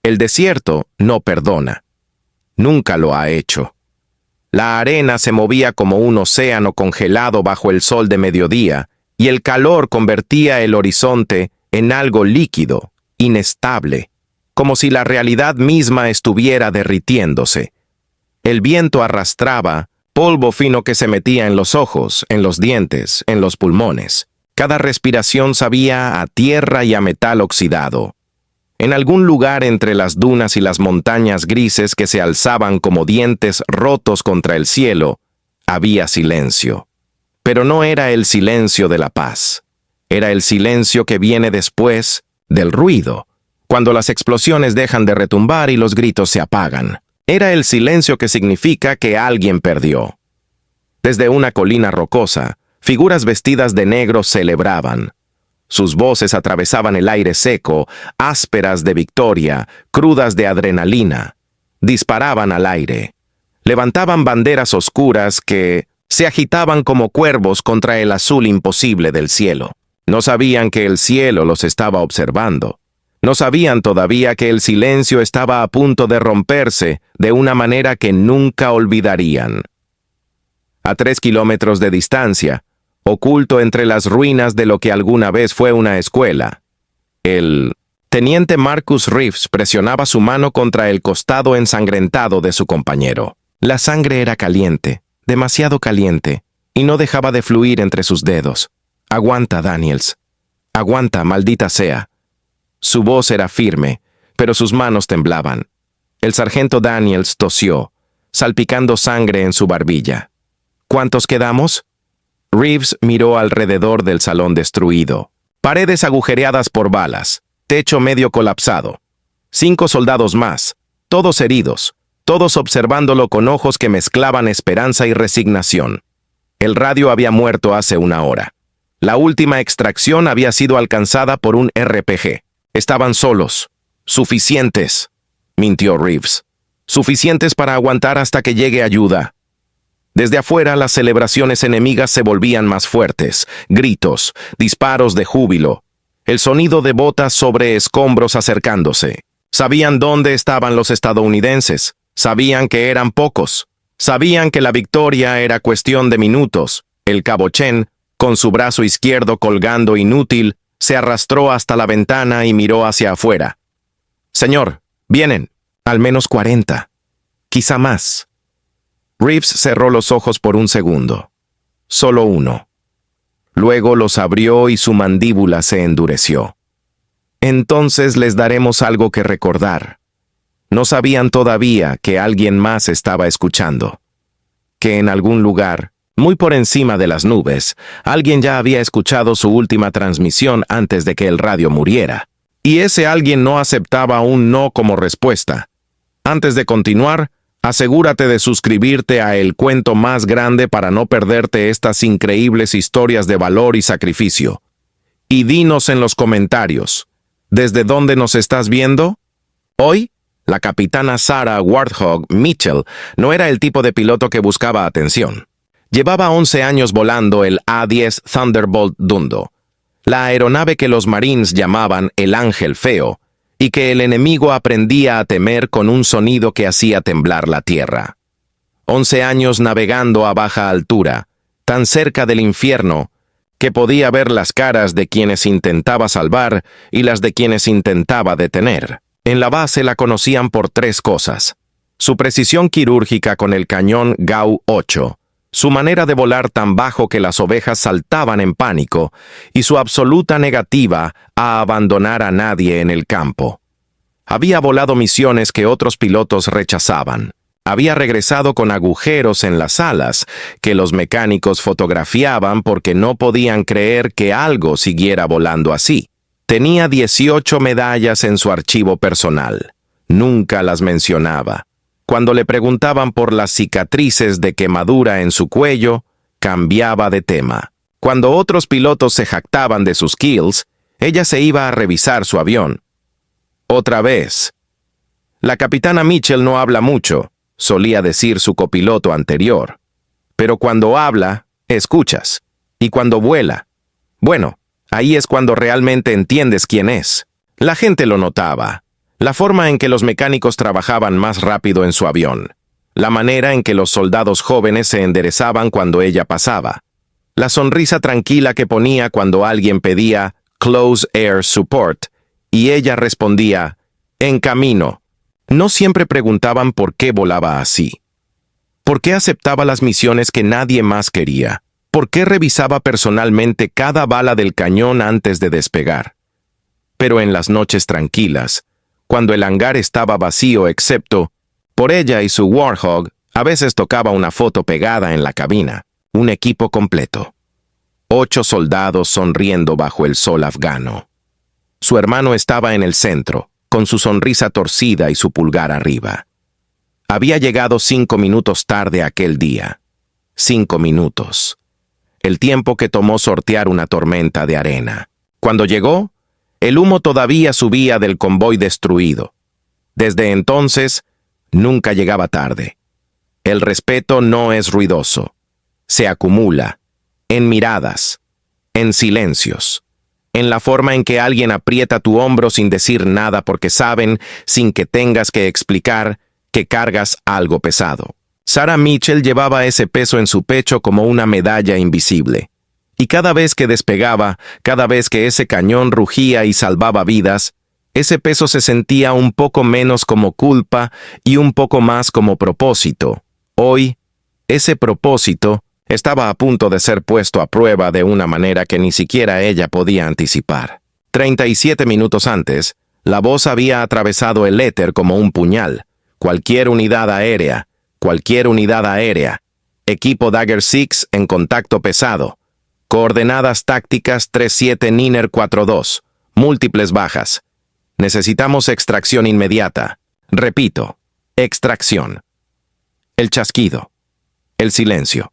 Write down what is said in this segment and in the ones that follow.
El desierto no perdona. Nunca lo ha hecho. La arena se movía como un océano congelado bajo el sol de mediodía, y el calor convertía el horizonte en algo líquido, inestable, como si la realidad misma estuviera derritiéndose. El viento arrastraba polvo fino que se metía en los ojos, en los dientes, en los pulmones. Cada respiración sabía a tierra y a metal oxidado. En algún lugar entre las dunas y las montañas grises que se alzaban como dientes rotos contra el cielo, había silencio. Pero no era el silencio de la paz. Era el silencio que viene después del ruido, cuando las explosiones dejan de retumbar y los gritos se apagan. Era el silencio que significa que alguien perdió. Desde una colina rocosa, figuras vestidas de negro celebraban. Sus voces atravesaban el aire seco, ásperas de victoria, crudas de adrenalina. Disparaban al aire. Levantaban banderas oscuras que se agitaban como cuervos contra el azul imposible del cielo. No sabían que el cielo los estaba observando. No sabían todavía que el silencio estaba a punto de romperse de una manera que nunca olvidarían. A 3 kilómetros de distancia, oculto entre las ruinas de lo que alguna vez fue una escuela, el teniente Marcus Reeves presionaba su mano contra el costado ensangrentado de su compañero. La sangre era caliente, demasiado caliente, y no dejaba de fluir entre sus dedos. «Aguanta, Daniels. Aguanta, maldita sea». Su voz era firme, pero sus manos temblaban. El sargento Daniels tosió, salpicando sangre en su barbilla. «¿Cuántos quedamos?» Reeves miró alrededor del salón destruido. Paredes agujereadas por balas, techo medio colapsado. 5 soldados más, todos heridos, todos observándolo con ojos que mezclaban esperanza y resignación. El radio había muerto hace una hora. La última extracción había sido alcanzada por un RPG. Estaban solos. Suficientes, mintió Reeves. Suficientes para aguantar hasta que llegue ayuda. Desde afuera, las celebraciones enemigas se volvían más fuertes. Gritos, disparos de júbilo. El sonido de botas sobre escombros acercándose. Sabían dónde estaban los estadounidenses. Sabían que eran pocos. Sabían que la victoria era cuestión de minutos. El cabo Chen, con su brazo izquierdo colgando inútil, se arrastró hasta la ventana y miró hacia afuera. «Señor, vienen. Al menos 40. Quizá más». Reeves cerró los ojos por un segundo. Solo uno. Luego los abrió y su mandíbula se endureció. «Entonces les daremos algo que recordar». No sabían todavía que alguien más estaba escuchando. Que en algún lugar, muy por encima de las nubes, alguien ya había escuchado su última transmisión antes de que el radio muriera. Y ese alguien no aceptaba un no como respuesta. Antes de continuar, asegúrate de suscribirte a El Cuento Más Grande para no perderte estas increíbles historias de valor y sacrificio. Y dinos en los comentarios, ¿desde dónde nos estás viendo? Hoy, la capitana Sarah Warthog Mitchell no era el tipo de piloto que buscaba atención. Llevaba 11 años volando el A-10 Thunderbolt Dundo, la aeronave que los Marines llamaban el Ángel Feo, y que el enemigo aprendía a temer con un sonido que hacía temblar la tierra. 11 años navegando a baja altura, tan cerca del infierno, que podía ver las caras de quienes intentaba salvar y las de quienes intentaba detener. En la base la conocían por 3 cosas: su precisión quirúrgica con el cañón GAU-8, su manera de volar tan bajo que las ovejas saltaban en pánico, y su absoluta negativa a abandonar a nadie en el campo. Había volado misiones que otros pilotos rechazaban. Había regresado con agujeros en las alas que los mecánicos fotografiaban porque no podían creer que algo siguiera volando así. Tenía 18 medallas en su archivo personal. Nunca las mencionaba. Cuando le preguntaban por las cicatrices de quemadura en su cuello, cambiaba de tema. Cuando otros pilotos se jactaban de sus kills, ella se iba a revisar su avión. Otra vez. La capitana Mitchell no habla mucho, solía decir su copiloto anterior. Pero cuando habla, escuchas. Y cuando vuela, bueno, ahí es cuando realmente entiendes quién es. La gente lo notaba. La forma en que los mecánicos trabajaban más rápido en su avión. La manera en que los soldados jóvenes se enderezaban cuando ella pasaba. La sonrisa tranquila que ponía cuando alguien pedía Close Air Support y ella respondía, en camino. No siempre preguntaban por qué volaba así. ¿Por qué aceptaba las misiones que nadie más quería? ¿Por qué revisaba personalmente cada bala del cañón antes de despegar? Pero en las noches tranquilas, cuando el hangar estaba vacío excepto por ella y su Warthog, a veces tocaba una foto pegada en la cabina, un equipo completo. 8 soldados sonriendo bajo el sol afgano. Su hermano estaba en el centro, con su sonrisa torcida y su pulgar arriba. Había llegado 5 minutos tarde aquel día. 5 minutos. El tiempo que tomó sortear una tormenta de arena. Cuando llegó, el humo todavía subía del convoy destruido. Desde entonces, nunca llegaba tarde. El respeto no es ruidoso. Se acumula. En miradas. En silencios. En la forma en que alguien aprieta tu hombro sin decir nada porque saben, sin que tengas que explicar, que cargas algo pesado. Sarah Mitchell llevaba ese peso en su pecho como una medalla invisible. Y cada vez que despegaba, cada vez que ese cañón rugía y salvaba vidas, ese peso se sentía un poco menos como culpa y un poco más como propósito. Hoy, ese propósito estaba a punto de ser puesto a prueba de una manera que ni siquiera ella podía anticipar. 37 minutos antes, la voz había atravesado el éter como un puñal. Cualquier unidad aérea, equipo Dagger 6 en contacto pesado. Coordenadas tácticas 37 Niner 42, múltiples bajas. Necesitamos extracción inmediata. Repito, extracción. El chasquido. El silencio.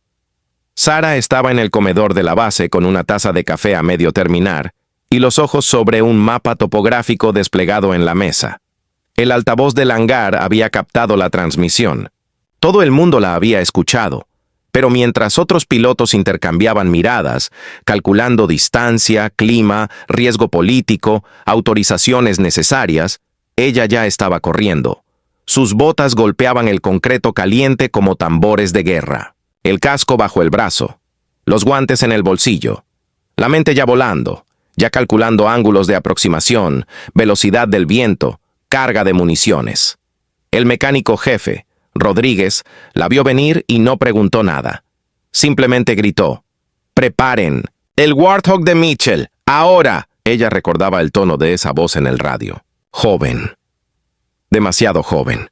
Sarah estaba en el comedor de la base con una taza de café a medio terminar y los ojos sobre un mapa topográfico desplegado en la mesa. El altavoz del hangar había captado la transmisión. Todo el mundo la había escuchado, pero mientras otros pilotos intercambiaban miradas, calculando distancia, clima, riesgo político, autorizaciones necesarias, ella ya estaba corriendo. Sus botas golpeaban el concreto caliente como tambores de guerra. El casco bajo el brazo, los guantes en el bolsillo, la mente ya volando, ya calculando ángulos de aproximación, velocidad del viento, carga de municiones. El mecánico jefe, Rodríguez, la vio venir y no preguntó nada. Simplemente gritó, «¡Preparen! ¡El Warthog de Mitchell! ¡Ahora!». Ella recordaba el tono de esa voz en el radio. Joven. Demasiado joven.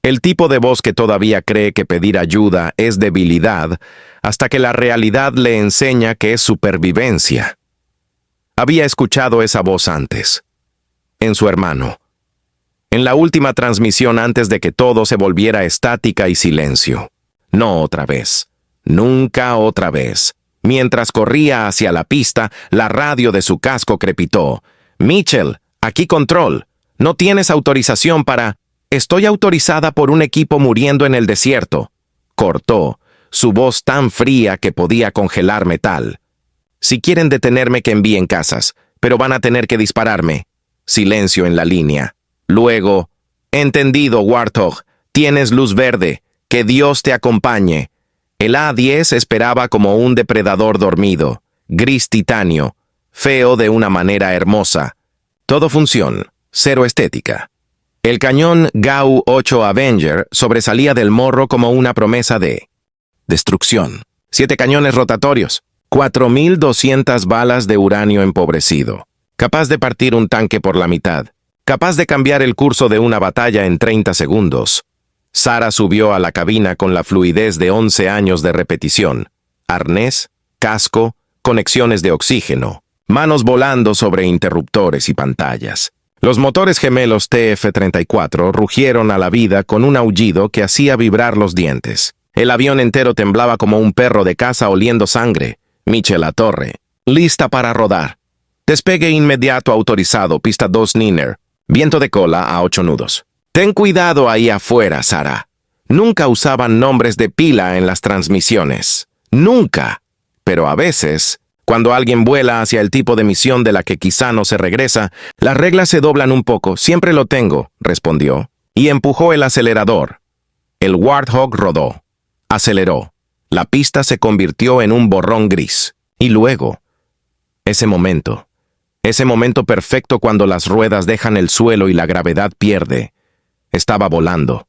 El tipo de voz que todavía cree que pedir ayuda es debilidad hasta que la realidad le enseña que es supervivencia. Había escuchado esa voz antes. En su hermano. En la última transmisión antes de que todo se volviera estática y silencio. No otra vez. Nunca otra vez. Mientras corría hacia la pista, la radio de su casco crepitó. «Mitchell, aquí control. No tienes autorización para...». «Estoy autorizada por un equipo muriendo en el desierto», cortó, su voz tan fría que podía congelar metal. «Si quieren detenerme que envíen casas, pero van a tener que dispararme». Silencio en la línea. Luego, «Entendido, Warthog, tienes luz verde, que Dios te acompañe». El A-10 esperaba como un depredador dormido, gris titanio, feo de una manera hermosa. Todo función, cero estética. El cañón GAU-8 Avenger sobresalía del morro como una promesa de destrucción. 7 cañones rotatorios, 4.200 balas de uranio empobrecido, capaz de partir un tanque por la mitad, capaz de cambiar el curso de una batalla en 30 segundos. Sarah subió a la cabina con la fluidez de 11 años de repetición. Arnés, casco, conexiones de oxígeno, manos volando sobre interruptores y pantallas. Los motores gemelos TF-34 rugieron a la vida con un aullido que hacía vibrar los dientes. El avión entero temblaba como un perro de caza oliendo sangre. Mitchell a torre. Lista para rodar. Despegue inmediato autorizado, pista 2 Niner. Viento de cola a 8 nudos. Ten cuidado ahí afuera, Sarah. Nunca usaban nombres de pila en las transmisiones. Nunca. Pero a veces Cuando alguien vuela hacia el tipo de misión de la que quizá no se regresa, las reglas se doblan un poco. Siempre lo tengo, respondió, y empujó el acelerador. El Warthog rodó. Aceleró. La pista se convirtió en un borrón gris. Y luego, ese momento perfecto cuando las ruedas dejan el suelo y la gravedad pierde, estaba volando.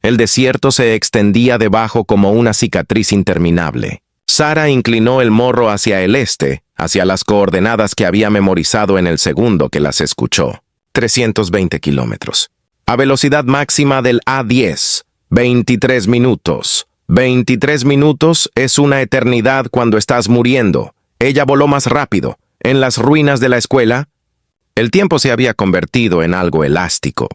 El desierto se extendía debajo como una cicatriz interminable. Sarah inclinó el morro hacia el este, hacia las coordenadas que había memorizado en el segundo que las escuchó. 320 kilómetros. A velocidad máxima del A10. 23 minutos. 23 minutos es una eternidad cuando estás muriendo. Ella voló más rápido. En las ruinas de la escuela, el tiempo se había convertido en algo elástico,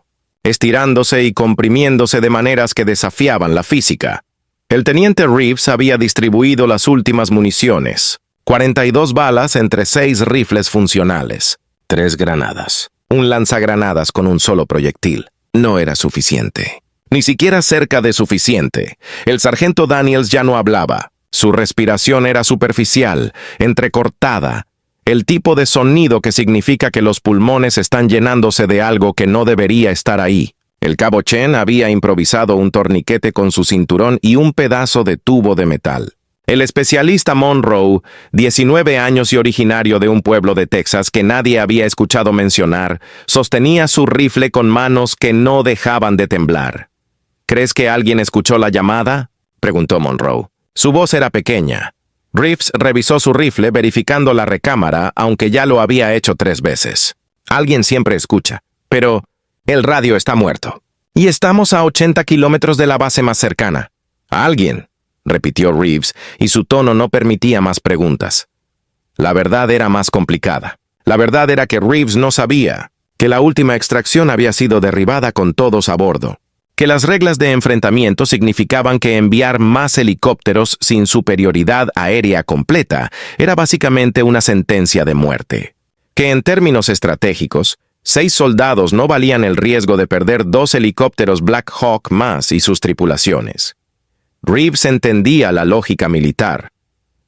estirándose y comprimiéndose de maneras que desafiaban la física. El teniente Reeves había distribuido las últimas municiones, 42 balas entre 6 rifles funcionales, 3 granadas. Un lanzagranadas con un solo proyectil. No era suficiente. Ni siquiera cerca de suficiente. El sargento Daniels ya no hablaba. Su respiración era superficial, entrecortada. El tipo de sonido que significa que los pulmones están llenándose de algo que no debería estar ahí. El cabo Chen había improvisado un torniquete con su cinturón y un pedazo de tubo de metal. El especialista Monroe, 19 años y originario de un pueblo de Texas que nadie había escuchado mencionar, sostenía su rifle con manos que no dejaban de temblar. ¿Crees que alguien escuchó la llamada?, preguntó Monroe. Su voz era pequeña. Reeves revisó su rifle verificando la recámara, aunque ya lo había hecho 3 veces. Alguien siempre escucha, pero el radio está muerto. Y estamos a 80 kilómetros de la base más cercana. ¿Alguien?, repitió Reeves, y su tono no permitía más preguntas. La verdad era más complicada. La verdad era que Reeves no sabía que la última extracción había sido derribada con todos a bordo, que las reglas de enfrentamiento significaban que enviar más helicópteros sin superioridad aérea completa era básicamente una sentencia de muerte, que en términos estratégicos, 6 soldados no valían el riesgo de perder 2 helicópteros Black Hawk más y sus tripulaciones. Reeves entendía la lógica militar.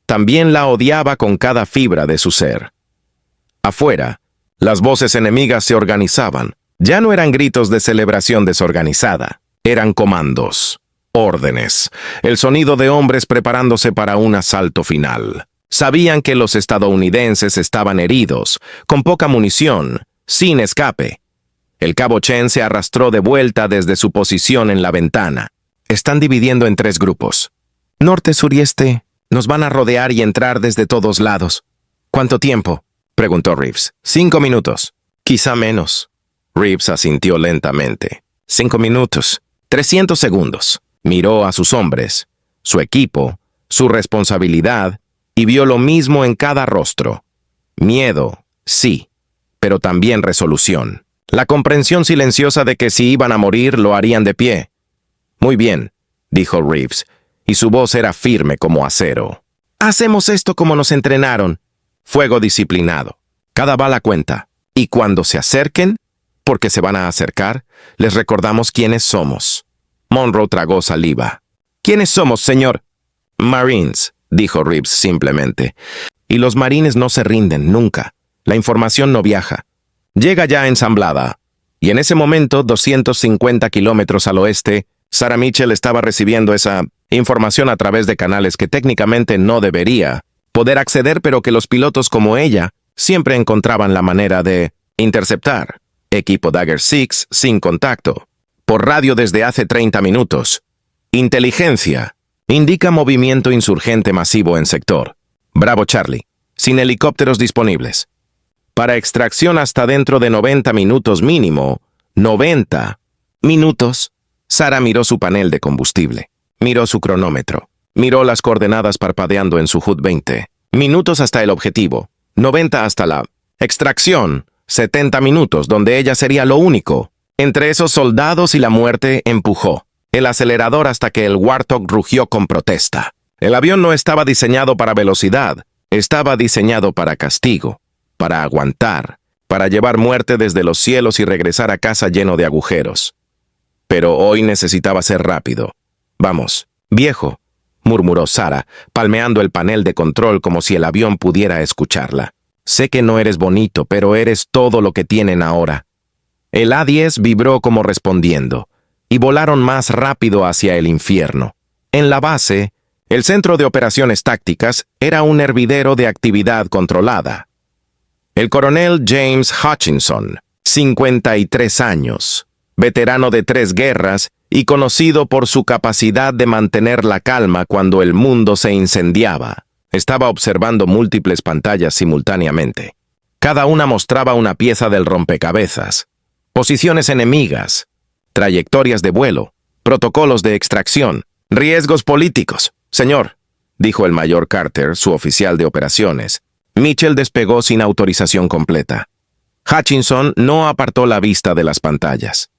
También la odiaba con cada fibra de su ser. Afuera, las voces enemigas se organizaban. Ya no eran gritos de celebración desorganizada. Eran comandos, órdenes, el sonido de hombres preparándose para un asalto final. Sabían que los estadounidenses estaban heridos, con poca munición, sin escape. El cabo Chen se arrastró de vuelta desde su posición en la ventana. Están dividiendo en 3 grupos. Norte, sur y este. Nos van a rodear y entrar desde todos lados. ¿Cuánto tiempo?, preguntó Reeves. 5 minutos. Quizá menos. Reeves asintió lentamente. 5 minutos. 300 segundos. Miró a sus hombres, su equipo, su responsabilidad, y vio lo mismo en cada rostro. Miedo, sí, pero también resolución. La comprensión silenciosa de que si iban a morir, lo harían de pie. Muy bien, dijo Reeves, y su voz era firme como acero. Hacemos esto como nos entrenaron. Fuego disciplinado. Cada bala cuenta. Y cuando se acerquen, porque se van a acercar, les recordamos quiénes somos. Monroe tragó saliva. ¿Quiénes somos, señor? Marines, dijo Reeves simplemente. Y los marines no se rinden nunca. La información no viaja. Llega ya ensamblada. Y en ese momento, 250 kilómetros al oeste, Sarah Mitchell estaba recibiendo esa información a través de canales que técnicamente no debería poder acceder, pero que los pilotos como ella siempre encontraban la manera de interceptar. Equipo Dagger 6 sin contacto. Por radio desde hace 30 minutos. Inteligencia. Indica movimiento insurgente masivo en sector. Bravo Charlie. Sin helicópteros disponibles. Para extracción hasta dentro de 90 minutos mínimo. 90 minutos. Sarah miró su panel de combustible. Miró su cronómetro. Miró las coordenadas parpadeando en su HUD 20. Minutos hasta el objetivo. 90 hasta la extracción. 70 minutos, donde ella sería lo único. Entre esos soldados y la muerte, empujó el acelerador hasta que el Warthog rugió con protesta. El avión no estaba diseñado para velocidad, estaba diseñado para castigo, para aguantar, para llevar muerte desde los cielos y regresar a casa lleno de agujeros. Pero hoy necesitaba ser rápido. Vamos, viejo, murmuró Sarah, palmeando el panel de control como si el avión pudiera escucharla. Sé que no eres bonito, pero eres todo lo que tienen ahora. El A-10 vibró como respondiendo, y volaron más rápido hacia el infierno. En la base, el centro de operaciones tácticas era un hervidero de actividad controlada. El coronel James Hutchinson, 53 años, veterano de 3 guerras y conocido por su capacidad de mantener la calma cuando el mundo se incendiaba, estaba observando múltiples pantallas simultáneamente. Cada una mostraba una pieza del rompecabezas, posiciones enemigas, trayectorias de vuelo, protocolos de extracción, riesgos políticos. Señor, dijo el mayor Carter, su oficial de operaciones. Mitchell despegó sin autorización completa. Hutchinson no apartó la vista de las pantallas.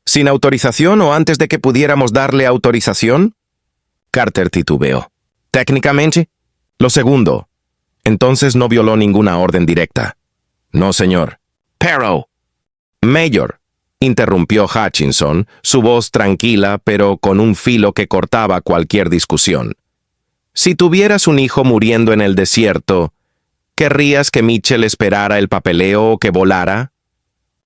¿Sin autorización o antes de que pudiéramos darle autorización? Carter titubeó. Técnicamente, lo segundo. Entonces no violó ninguna orden directa. No, señor. Pero. Mayor, interrumpió Hutchinson, su voz tranquila pero con un filo que cortaba cualquier discusión. Si tuvieras un hijo muriendo en el desierto, ¿querrías que Mitchell esperara el papeleo o que volara?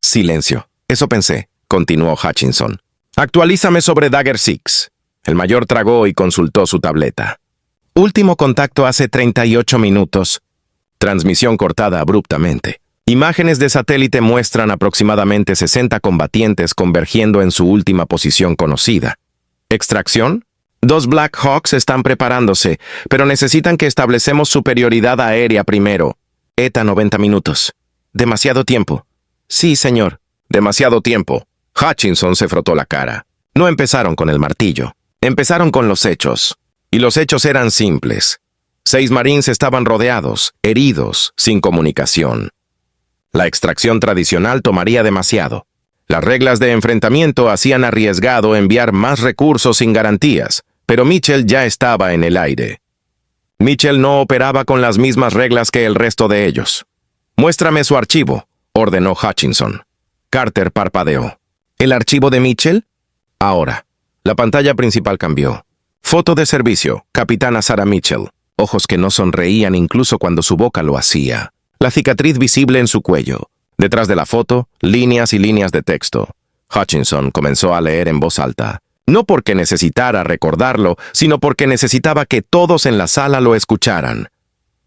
Silencio. Eso pensé, continuó Hutchinson. Actualízame sobre Dagger 6. El mayor tragó y consultó su tableta. Último contacto hace 38 minutos. Transmisión cortada abruptamente. Imágenes de satélite muestran aproximadamente 60 combatientes convergiendo en su última posición conocida. ¿Extracción? 2 Black Hawks están preparándose, pero necesitan que establecemos superioridad aérea primero. ETA 90 minutos. Demasiado tiempo. Sí, señor. Demasiado tiempo. Hutchinson se frotó la cara. No empezaron con el martillo. Empezaron con los hechos. Y los hechos eran simples. 6 Marines estaban rodeados, heridos, sin comunicación. La extracción tradicional tomaría demasiado. Las reglas de enfrentamiento hacían arriesgado enviar más recursos sin garantías, pero Mitchell ya estaba en el aire. Mitchell no operaba con las mismas reglas que el resto de ellos. «Muéstrame su archivo», ordenó Hutchinson. Carter parpadeó. ¿El archivo de Mitchell? Ahora. La pantalla principal cambió. Foto de servicio, capitana Sarah Mitchell. Ojos que no sonreían incluso cuando su boca lo hacía. La cicatriz visible en su cuello. Detrás de la foto, líneas y líneas de texto. Hutchinson comenzó a leer en voz alta. No porque necesitara recordarlo, sino porque necesitaba que todos en la sala lo escucharan.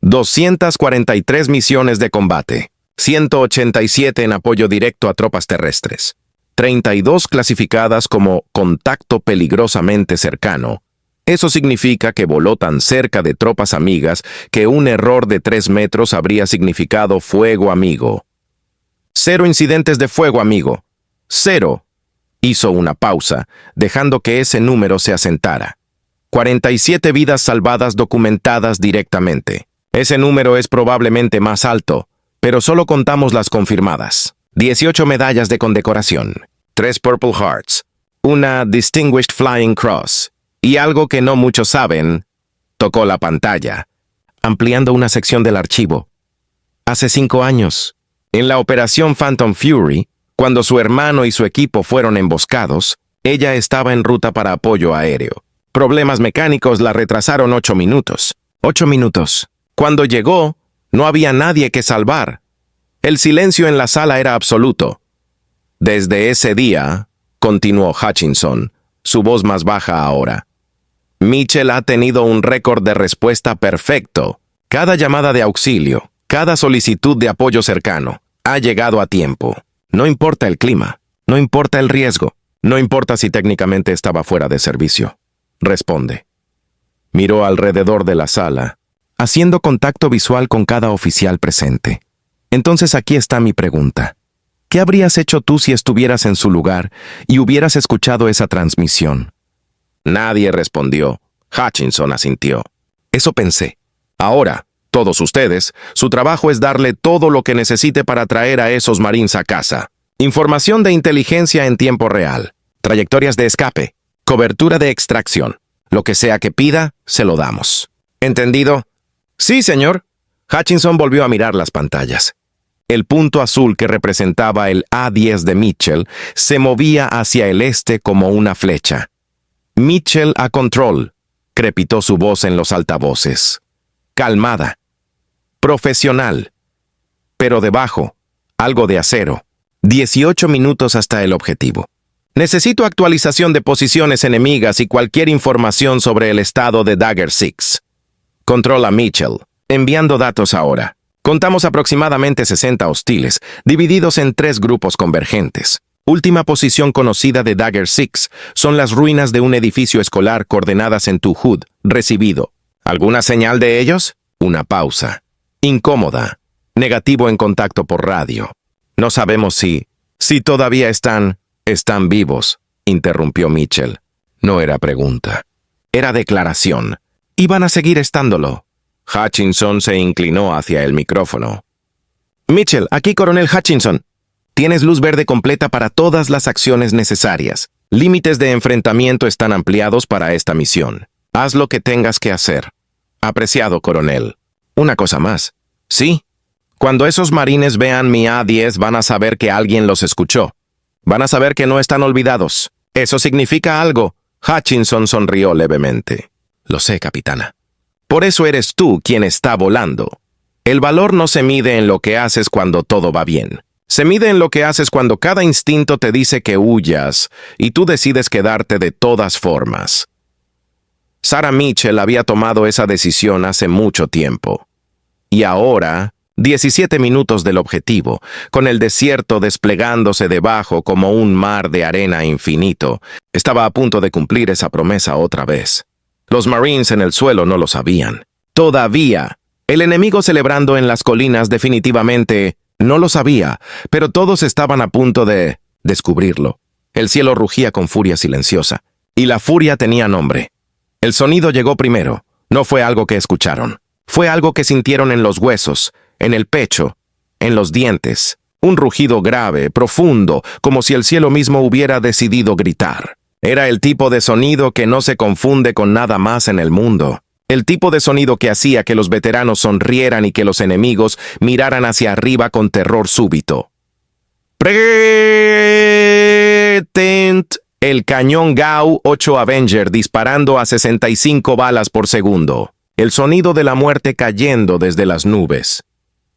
243 misiones de combate. 187 en apoyo directo a tropas terrestres. 32 clasificadas como contacto peligrosamente cercano. Eso significa que voló tan cerca de tropas amigas que un error de 3 metros habría significado fuego amigo. 0 incidentes de fuego amigo. 0. Hizo una pausa, dejando que ese número se asentara. 47 vidas salvadas documentadas directamente. Ese número es probablemente más alto, pero solo contamos las confirmadas. 18 medallas de condecoración. 3 Purple Hearts. Una Distinguished Flying Cross. Y algo que no muchos saben, tocó la pantalla, ampliando una sección del archivo. Hace 5 años, en la operación Phantom Fury, cuando su hermano y su equipo fueron emboscados, ella estaba en ruta para apoyo aéreo. Problemas mecánicos la retrasaron 8 minutos. 8 minutos. Cuando llegó, no había nadie que salvar. El silencio en la sala era absoluto. Desde ese día, continuó Hutchinson, su voz más baja ahora, Mitchell ha tenido un récord de respuesta perfecto. Cada llamada de auxilio, cada solicitud de apoyo cercano, ha llegado a tiempo. No importa el clima, no importa el riesgo, no importa si técnicamente estaba fuera de servicio. Responde. Miró alrededor de la sala, haciendo contacto visual con cada oficial presente. Entonces aquí está mi pregunta. ¿Qué habrías hecho tú si estuvieras en su lugar y hubieras escuchado esa transmisión? Nadie respondió. Hutchinson asintió. Eso pensé. Ahora, todos ustedes, su trabajo es darle todo lo que necesite para traer a esos Marines a casa. Información de inteligencia en tiempo real. Trayectorias de escape. Cobertura de extracción. Lo que sea que pida, se lo damos. ¿Entendido? Sí, señor. Hutchinson volvió a mirar las pantallas. El punto azul que representaba el A-10 de Mitchell se movía hacia el este como una flecha. Mitchell a control. crepitó su voz en los altavoces. Calmada. Profesional. Pero debajo, algo de acero. 18 minutos hasta el objetivo. Necesito actualización de posiciones enemigas y cualquier información sobre el estado de Dagger 6. Controla Mitchell. Enviando datos ahora. Contamos aproximadamente 60 hostiles, divididos en 3 grupos convergentes. Última posición conocida de Dagger 6 son las ruinas de un edificio escolar coordenadas en tu HUD. Recibido. ¿Alguna señal de ellos? Una pausa. Incómoda. Negativo en contacto por radio. No sabemos si todavía están vivos, interrumpió Mitchell. No era pregunta. Era declaración. Iban a seguir estándolo. Hutchinson se inclinó hacia el micrófono. Mitchell, aquí Coronel Hutchinson. Tienes luz verde completa para todas las acciones necesarias. Límites de enfrentamiento están ampliados para esta misión. Haz lo que tengas que hacer. Apreciado, coronel. Una cosa más. Sí. Cuando esos marines vean mi A-10 van a saber que alguien los escuchó. Van a saber que no están olvidados. Eso significa algo. Hutchinson sonrió levemente. Lo sé, capitana. Por eso eres tú quien está volando. El valor no se mide en lo que haces cuando todo va bien. Se mide en lo que haces cuando cada instinto te dice que huyas y tú decides quedarte de todas formas. Sarah Mitchell había tomado esa decisión hace mucho tiempo. Y ahora, 17 minutos del objetivo, con el desierto desplegándose debajo como un mar de arena infinito, estaba a punto de cumplir esa promesa otra vez. Los Marines en el suelo no lo sabían. Todavía, el enemigo celebrando en las colinas definitivamente no lo sabía, pero todos estaban a punto de descubrirlo. El cielo rugía con furia silenciosa, y la furia tenía nombre. El sonido llegó primero, no fue algo que escucharon. Fue algo que sintieron en los huesos, en el pecho, en los dientes. Un rugido grave, profundo, como si el cielo mismo hubiera decidido gritar. Era el tipo de sonido que no se confunde con nada más en el mundo. El tipo de sonido que hacía que los veteranos sonrieran y que los enemigos miraran hacia arriba con terror súbito. Pretend el cañón GAU-8 Avenger disparando a 65 balas por segundo. El sonido de la muerte cayendo desde las nubes.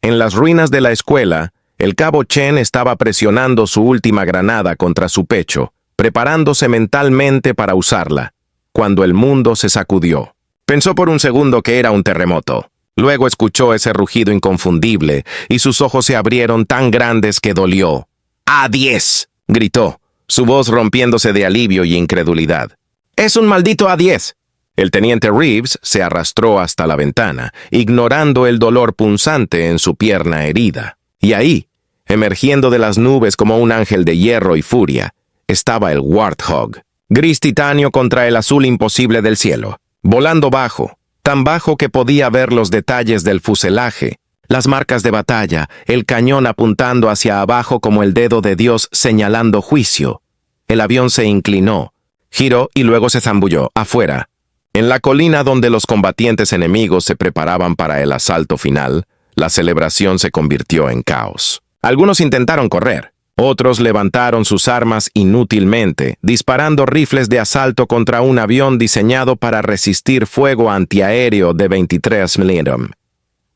En las ruinas de la escuela, el cabo Chen estaba presionando su última granada contra su pecho, preparándose mentalmente para usarla, cuando el mundo se sacudió. Pensó por un segundo que era un terremoto. Luego escuchó ese rugido inconfundible y sus ojos se abrieron tan grandes que dolió. ¡A-10! Gritó, su voz rompiéndose de alivio y incredulidad. ¡Es un maldito A-10! El teniente Reeves se arrastró hasta la ventana, ignorando el dolor punzante en su pierna herida. Y ahí, emergiendo de las nubes como un ángel de hierro y furia, estaba el Warthog, gris titanio contra el azul imposible del cielo, volando bajo, tan bajo que podía ver los detalles del fuselaje, las marcas de batalla, el cañón apuntando hacia abajo como el dedo de Dios señalando juicio. El avión se inclinó, giró y luego se zambulló afuera. En la colina donde los combatientes enemigos se preparaban para el asalto final, la celebración se convirtió en caos. Algunos intentaron correr. Otros levantaron sus armas inútilmente, disparando rifles de asalto contra un avión diseñado para resistir fuego antiaéreo de 23 mm.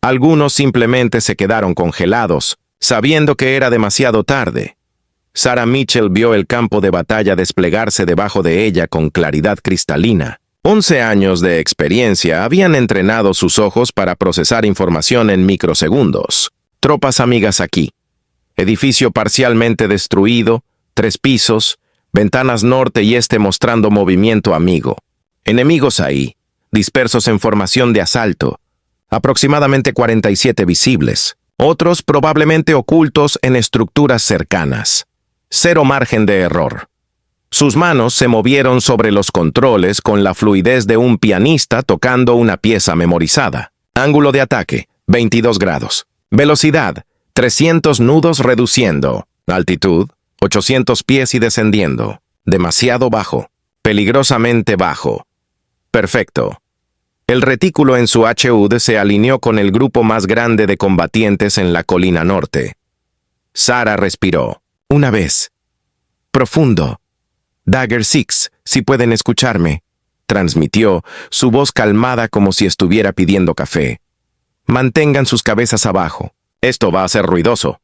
Algunos simplemente se quedaron congelados, sabiendo que era demasiado tarde. Sarah Mitchell vio el campo de batalla desplegarse debajo de ella con claridad cristalina. 11 años de experiencia habían entrenado sus ojos para procesar información en microsegundos. Tropas amigas aquí. Edificio parcialmente destruido, 3 pisos, ventanas norte y este mostrando movimiento amigo. Enemigos ahí, dispersos en formación de asalto. Aproximadamente 47 visibles. Otros probablemente ocultos en estructuras cercanas. 0 margen de error. Sus manos se movieron sobre los controles con la fluidez de un pianista tocando una pieza memorizada. Ángulo de ataque, 22 grados. Velocidad, 300 nudos reduciendo. Altitud, 800 pies y descendiendo. Demasiado bajo. Peligrosamente bajo. Perfecto. El retículo en su HUD se alineó con el grupo más grande de combatientes en la colina norte. Sarah respiró. Una vez. Profundo. Dagger 6, si pueden escucharme. transmitió, su voz calmada como si estuviera pidiendo café. «Mantengan sus cabezas abajo. Esto va a ser ruidoso».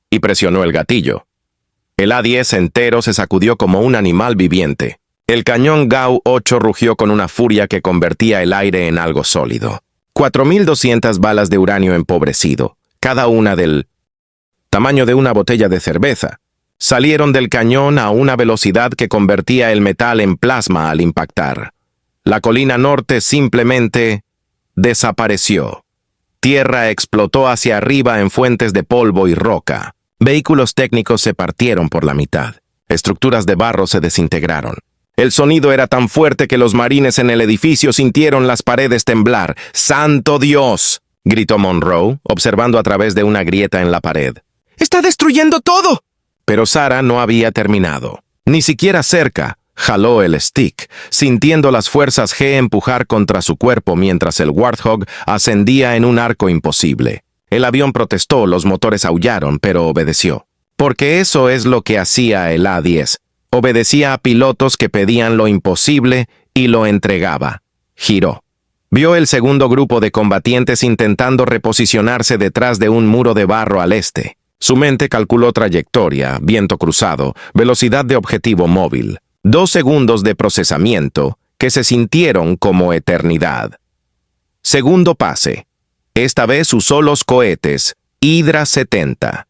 Y presionó el gatillo. El A-10 entero se sacudió como un animal viviente. El cañón GAU-8 rugió con una furia que convertía el aire en algo sólido. 4.200 balas de uranio empobrecido, cada una del tamaño de una botella de cerveza, salieron del cañón a una velocidad que convertía el metal en plasma al impactar. La colina norte simplemente desapareció. Tierra explotó hacia arriba en fuentes de polvo y roca. Vehículos técnicos se partieron por la mitad. Estructuras de barro se desintegraron. El sonido era tan fuerte que los marines en el edificio sintieron las paredes temblar. ¡Santo Dios!, gritó Monroe, observando a través de una grieta en la pared. ¡Está destruyendo todo! Pero Sarah no había terminado. Ni siquiera cerca. Jaló el stick, sintiendo las fuerzas G empujar contra su cuerpo mientras el Warthog ascendía en un arco imposible. El avión protestó, los motores aullaron, pero obedeció. Porque eso es lo que hacía el A-10. Obedecía a pilotos que pedían lo imposible y lo entregaba. Giró. Vio el segundo grupo de combatientes intentando reposicionarse detrás de un muro de barro al este. Su mente calculó trayectoria, viento cruzado, velocidad de objetivo móvil. 2 segundos de procesamiento que se sintieron como eternidad. Segundo pase. Esta vez usó los cohetes Hydra 70.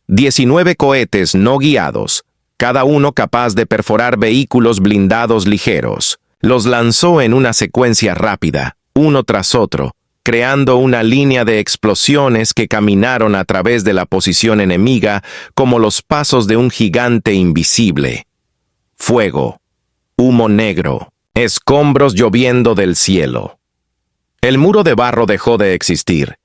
19 cohetes no guiados, cada uno capaz de perforar vehículos blindados ligeros. Los lanzó en una secuencia rápida, uno tras otro, creando una línea de explosiones que caminaron a través de la posición enemiga como los pasos de un gigante invisible. Fuego, humo negro, escombros lloviendo del cielo. El muro de barro dejó de existir.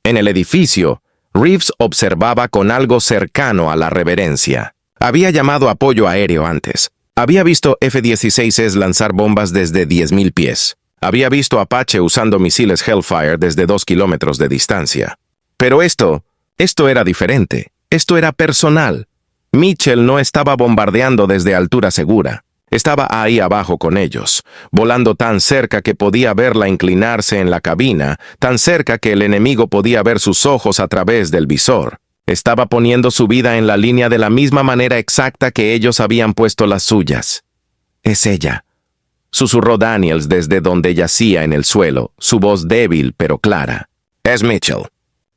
En el edificio, Reeves observaba con algo cercano a la reverencia. Había llamado apoyo aéreo antes. Había visto F-16s lanzar bombas desde 10.000 pies. Había visto Apache usando misiles Hellfire desde 2 kilómetros de distancia. Pero esto era diferente. Esto era personal. Mitchell no estaba bombardeando desde altura segura. Estaba ahí abajo con ellos, volando tan cerca que podía verla inclinarse en la cabina, tan cerca que el enemigo podía ver sus ojos a través del visor. Estaba poniendo su vida en la línea de la misma manera exacta que ellos habían puesto las suyas. «Es ella», susurró Daniels desde donde yacía en el suelo, su voz débil pero clara. «Es Mitchell.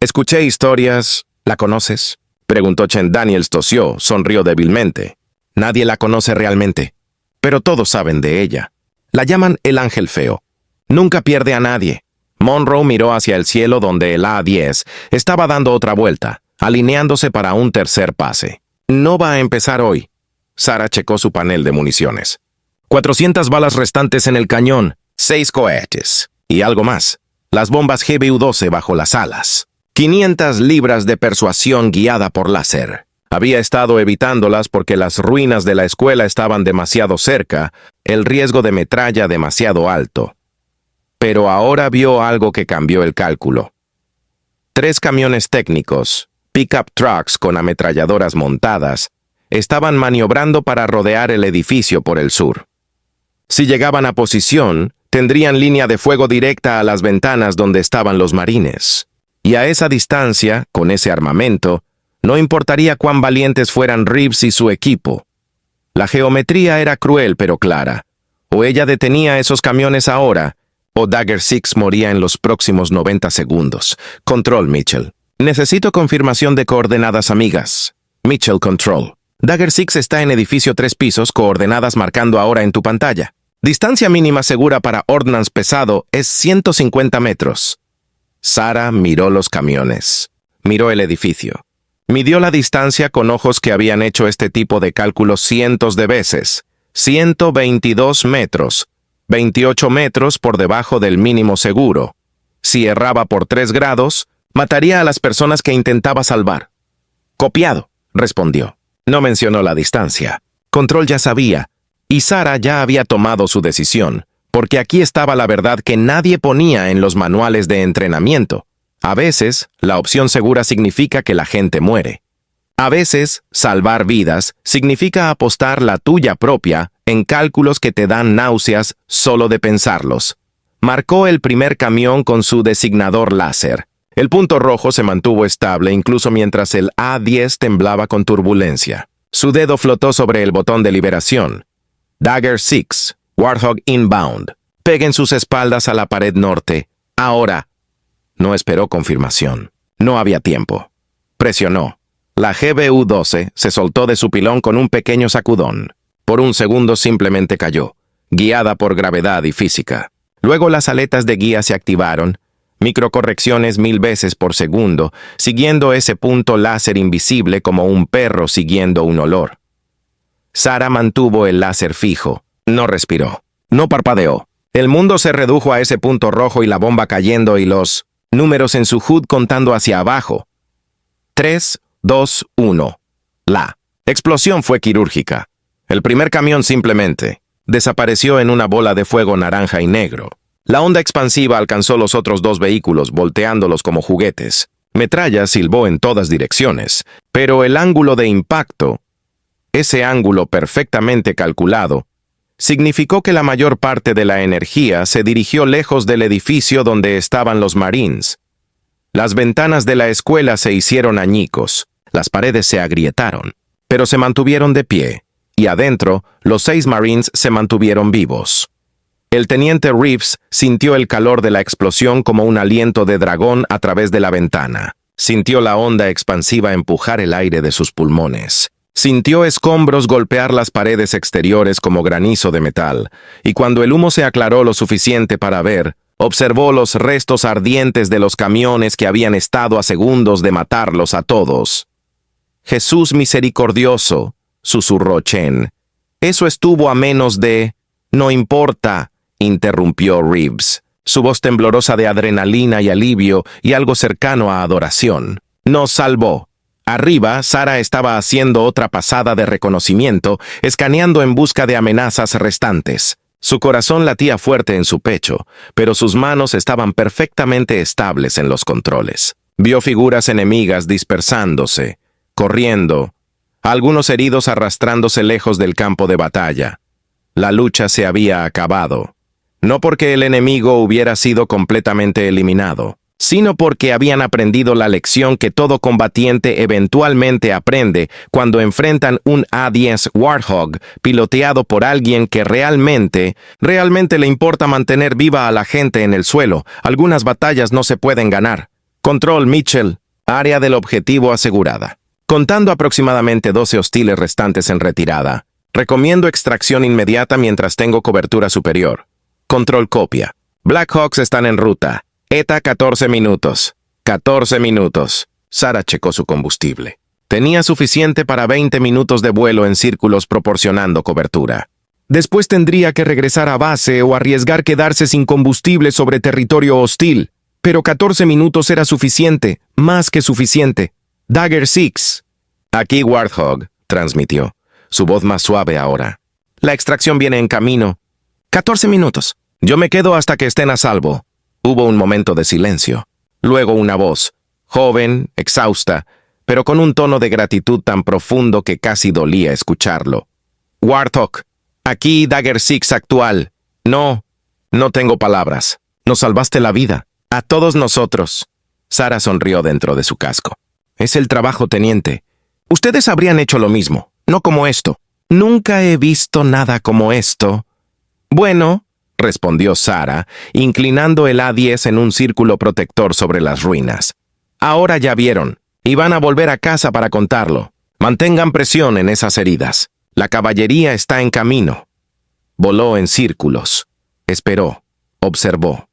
Escuché historias. ¿La conoces?», preguntó Chen. Daniels tosió, sonrió débilmente. «Nadie la conoce realmente, pero todos saben de ella. La llaman el ángel feo. Nunca pierde a nadie». Monroe miró hacia el cielo donde el A-10 estaba dando otra vuelta, alineándose para un tercer pase. «No va a empezar hoy». Sarah checó su panel de municiones. 400 balas restantes en el cañón, 6 cohetes. Y algo más. Las bombas GBU-12 bajo las alas. 500 libras de persuasión guiada por láser. Había estado evitándolas porque las ruinas de la escuela estaban demasiado cerca, el riesgo de metralla demasiado alto. Pero ahora vio algo que cambió el cálculo. 3 camiones técnicos, pickup trucks con ametralladoras montadas, estaban maniobrando para rodear el edificio por el sur. Si llegaban a posición, tendrían línea de fuego directa a las ventanas donde estaban los marines. Y a esa distancia, con ese armamento, no importaría cuán valientes fueran Reeves y su equipo. La geometría era cruel pero clara. O ella detenía esos camiones ahora, o Dagger 6 moría en los próximos 90 segundos. Control, Mitchell. Necesito confirmación de coordenadas amigas. Mitchell, Control. Dagger 6 está en edificio 3 pisos, coordenadas marcando ahora en tu pantalla. Distancia mínima segura para ordnance pesado es 150 metros. Sarah miró los camiones. Miró el edificio. Midió la distancia con ojos que habían hecho este tipo de cálculos cientos de veces. 122 metros. 28 metros por debajo del mínimo seguro. Si erraba por 3 grados, mataría a las personas que intentaba salvar. Copiado, respondió. No mencionó la distancia. Control ya sabía. Y Sarah ya había tomado su decisión, porque aquí estaba la verdad que nadie ponía en los manuales de entrenamiento. A veces, la opción segura significa que la gente muere. A veces, salvar vidas significa apostar la tuya propia en cálculos que te dan náuseas solo de pensarlos. Marcó el primer camión con su designador láser. El punto rojo se mantuvo estable incluso mientras el A-10 temblaba con turbulencia. Su dedo flotó sobre el botón de liberación. Dagger 6, Warthog inbound. Peguen sus espaldas a la pared norte. Ahora. No esperó confirmación. No había tiempo. Presionó. La GBU-12 se soltó de su pilón con un pequeño sacudón. Por un segundo simplemente cayó, guiada por gravedad y física. Luego las aletas de guía se activaron, microcorrecciones 1000 veces por segundo, siguiendo ese punto láser invisible como un perro siguiendo un olor. Sarah mantuvo el láser fijo. No respiró. No parpadeó. El mundo se redujo a ese punto rojo y la bomba cayendo y los números en su HUD contando hacia abajo. 3, 2, 1. La explosión fue quirúrgica. El primer camión simplemente desapareció en una bola de fuego naranja y negro. La onda expansiva alcanzó los otros dos vehículos, volteándolos como juguetes. Metralla silbó en todas direcciones, pero el ángulo de impacto, ese ángulo perfectamente calculado, significó que la mayor parte de la energía se dirigió lejos del edificio donde estaban los Marines. Las ventanas de la escuela se hicieron añicos, las paredes se agrietaron, pero se mantuvieron de pie, y adentro, los 6 Marines se mantuvieron vivos. El teniente Reeves sintió el calor de la explosión como un aliento de dragón a través de la ventana. Sintió la onda expansiva empujar el aire de sus pulmones. Sintió escombros golpear las paredes exteriores como granizo de metal, y cuando el humo se aclaró lo suficiente para ver, observó los restos ardientes de los camiones que habían estado a segundos de matarlos a todos. «Jesús misericordioso», susurró Chen. «Eso estuvo a menos de...» «No importa», interrumpió Reeves, su voz temblorosa de adrenalina y alivio y algo cercano a adoración. «Nos salvó». Arriba, Sarah estaba haciendo otra pasada de reconocimiento, escaneando en busca de amenazas restantes. Su corazón latía fuerte en su pecho, pero sus manos estaban perfectamente estables en los controles. Vio figuras enemigas dispersándose, corriendo, algunos heridos arrastrándose lejos del campo de batalla. La lucha se había acabado, no porque el enemigo hubiera sido completamente eliminado, sino porque habían aprendido la lección que todo combatiente eventualmente aprende cuando enfrentan un A-10 Warthog piloteado por alguien que realmente le importa mantener viva a la gente en el suelo. Algunas batallas no se pueden ganar. Control Mitchell, área del objetivo asegurada. Contando aproximadamente 12 hostiles restantes en retirada. Recomiendo extracción inmediata mientras tengo cobertura superior. Control copia. Blackhawks están en ruta. ETA 14 minutos. 14 minutos. Sarah checó su combustible. Tenía suficiente para 20 minutos de vuelo en círculos proporcionando cobertura. Después tendría que regresar a base o arriesgar quedarse sin combustible sobre territorio hostil. Pero 14 minutos era suficiente, más que suficiente. Dagger 6. Aquí Warthog, transmitió, su voz más suave ahora. La extracción viene en camino. 14 minutos. Yo me quedo hasta que estén a salvo. Hubo un momento de silencio. Luego una voz, joven, exhausta, pero con un tono de gratitud tan profundo que casi dolía escucharlo. Warthog, aquí Dagger 6 actual. No tengo palabras. Nos salvaste la vida. A todos nosotros. Sarah sonrió dentro de su casco. Es el trabajo, teniente. Ustedes habrían hecho lo mismo, no como esto. Nunca he visto nada como esto. Bueno, respondió Sarah, inclinando el A-10 en un círculo protector sobre las ruinas. Ahora ya vieron, y van a volver a casa para contarlo. Mantengan presión en esas heridas. La caballería está en camino. Voló en círculos. Esperó. Observó.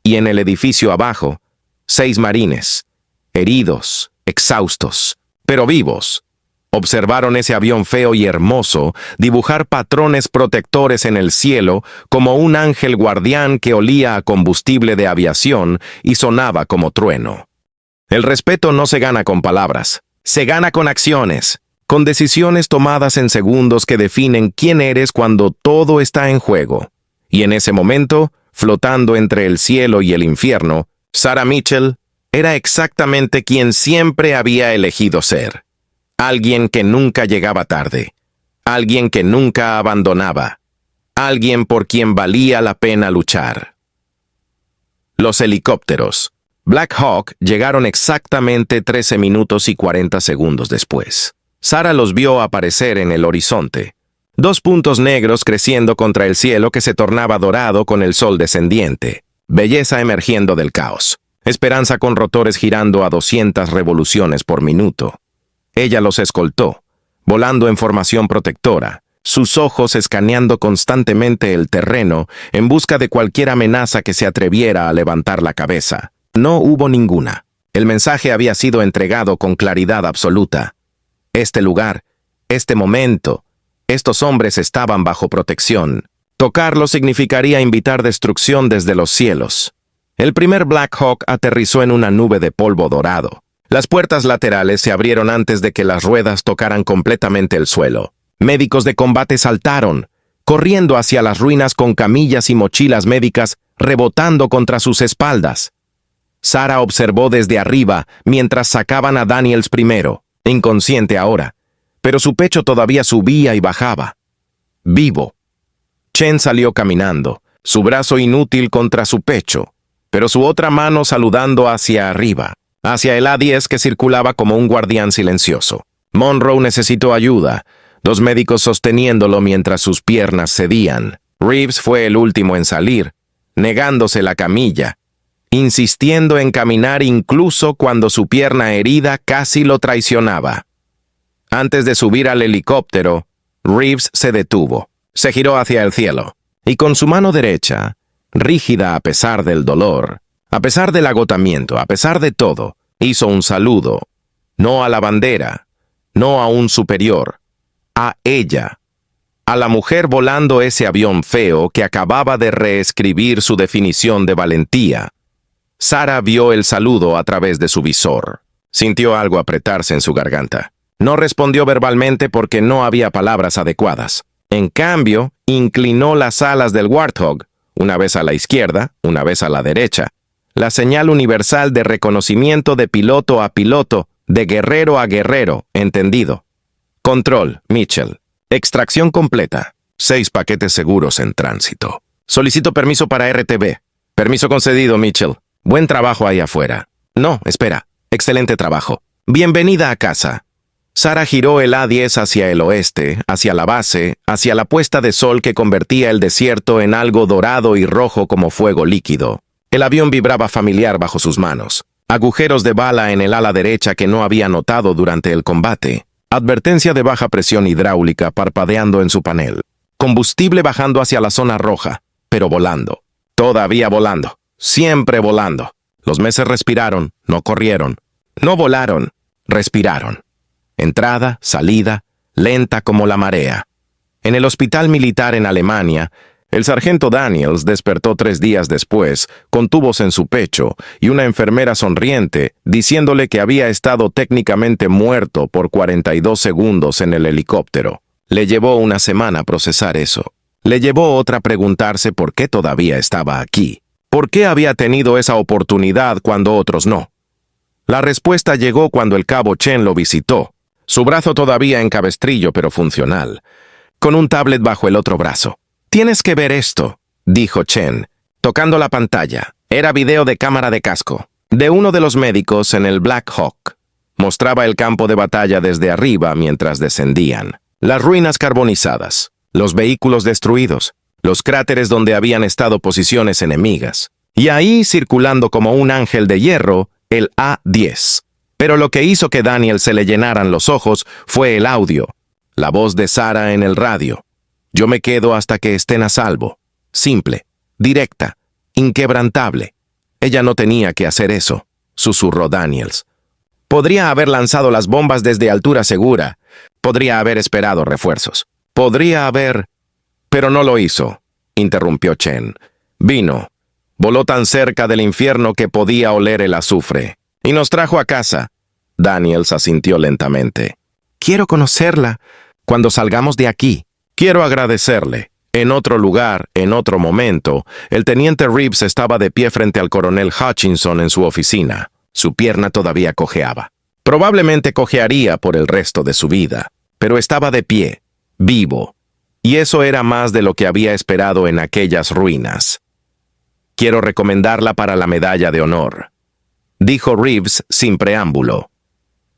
Y en el edificio abajo, 6 marines, heridos, exhaustos, pero vivos. Observaron ese avión feo y hermoso dibujar patrones protectores en el cielo como un ángel guardián que olía a combustible de aviación y sonaba como trueno. El respeto no se gana con palabras, se gana con acciones, con decisiones tomadas en segundos que definen quién eres cuando todo está en juego. Y en ese momento, flotando entre el cielo y el infierno, Sarah Mitchell era exactamente quien siempre había elegido ser. Alguien que nunca llegaba tarde. Alguien que nunca abandonaba. Alguien por quien valía la pena luchar. Los helicópteros. Black Hawk llegaron exactamente 13 minutos y 40 segundos después. Sarah los vio aparecer en el horizonte. 2 puntos negros creciendo contra el cielo que se tornaba dorado con el sol descendiente. Belleza emergiendo del caos. Esperanza con rotores girando a 200 revoluciones por minuto. Ella los escoltó, volando en formación protectora, sus ojos escaneando constantemente el terreno en busca de cualquier amenaza que se atreviera a levantar la cabeza. No hubo ninguna. El mensaje había sido entregado con claridad absoluta. Este lugar, este momento, estos hombres estaban bajo protección. Tocarlo significaría invitar destrucción desde los cielos. El primer Black Hawk aterrizó en una nube de polvo dorado. Las puertas laterales se abrieron antes de que las ruedas tocaran completamente el suelo. Médicos de combate saltaron, corriendo hacia las ruinas con camillas y mochilas médicas rebotando contra sus espaldas. Sarah observó desde arriba mientras sacaban a Daniels primero, inconsciente ahora, pero su pecho todavía subía y bajaba. Vivo. Chen salió caminando, su brazo inútil contra su pecho, pero su otra mano saludando hacia arriba, hacia el A-10 que circulaba como un guardián silencioso. Monroe necesitó ayuda, 2 médicos sosteniéndolo mientras sus piernas cedían. Reeves fue el último en salir, negándose la camilla, insistiendo en caminar incluso cuando su pierna herida casi lo traicionaba. Antes de subir al helicóptero, Reeves se detuvo, se giró hacia el cielo, y con su mano derecha, rígida a pesar del dolor, a pesar del agotamiento, a pesar de todo, hizo un saludo, no a la bandera, no a un superior, a ella, a la mujer volando ese avión feo que acababa de reescribir su definición de valentía. Sarah vio el saludo a través de su visor. Sintió algo apretarse en su garganta. No respondió verbalmente porque no había palabras adecuadas. En cambio, inclinó las alas del Warthog, una vez a la izquierda, una vez a la derecha. La señal universal de reconocimiento de piloto a piloto, de guerrero a guerrero, entendido. Control, Mitchell. Extracción completa. 6 paquetes seguros en tránsito. Solicito permiso para RTB. Permiso concedido, Mitchell. Buen trabajo ahí afuera. No, espera. Excelente trabajo. Bienvenida a casa. Sarah giró el A-10 hacia el oeste, hacia la base, hacia la puesta de sol que convertía el desierto en algo dorado y rojo como fuego líquido. El avión vibraba familiar bajo sus manos. Agujeros de bala en el ala derecha que no había notado durante el combate. Advertencia de baja presión hidráulica parpadeando en su panel. Combustible bajando hacia la zona roja, pero volando. Todavía volando. Siempre volando. Los meses respiraron, no corrieron. No volaron, respiraron. Entrada, salida, lenta como la marea. En el hospital militar en Alemania, el sargento Daniels despertó 3 días después, con tubos en su pecho, y una enfermera sonriente, diciéndole que había estado técnicamente muerto por 42 segundos en el helicóptero. Le llevó una semana procesar eso. Le llevó otra preguntarse por qué todavía estaba aquí. ¿Por qué había tenido esa oportunidad cuando otros no? La respuesta llegó cuando el cabo Chen lo visitó, su brazo todavía en cabestrillo pero funcional, con un tablet bajo el otro brazo. «Tienes que ver esto», dijo Chen, tocando la pantalla. Era video de cámara de casco, de uno de los médicos en el Black Hawk. Mostraba el campo de batalla desde arriba mientras descendían. Las ruinas carbonizadas, los vehículos destruidos, los cráteres donde habían estado posiciones enemigas. Y ahí, circulando como un ángel de hierro, el A-10. Pero lo que hizo que Daniel se le llenaran los ojos fue el audio, la voz de Sarah en el radio. «Yo me quedo hasta que estén a salvo». Simple, directa, inquebrantable. Ella no tenía que hacer eso, susurró Daniels. Podría haber lanzado las bombas desde altura segura. Podría haber esperado refuerzos. Podría haber... Pero no lo hizo, interrumpió Chen. Vino. Voló tan cerca del infierno que podía oler el azufre. Y nos trajo a casa. Daniels asintió lentamente. Quiero conocerla cuando salgamos de aquí. Quiero agradecerle. En otro lugar, en otro momento, el teniente Reeves estaba de pie frente al coronel Hutchinson en su oficina. Su pierna todavía cojeaba. Probablemente cojearía por el resto de su vida, pero estaba de pie, vivo, y eso era más de lo que había esperado en aquellas ruinas. Quiero recomendarla para la medalla de honor, dijo Reeves sin preámbulo.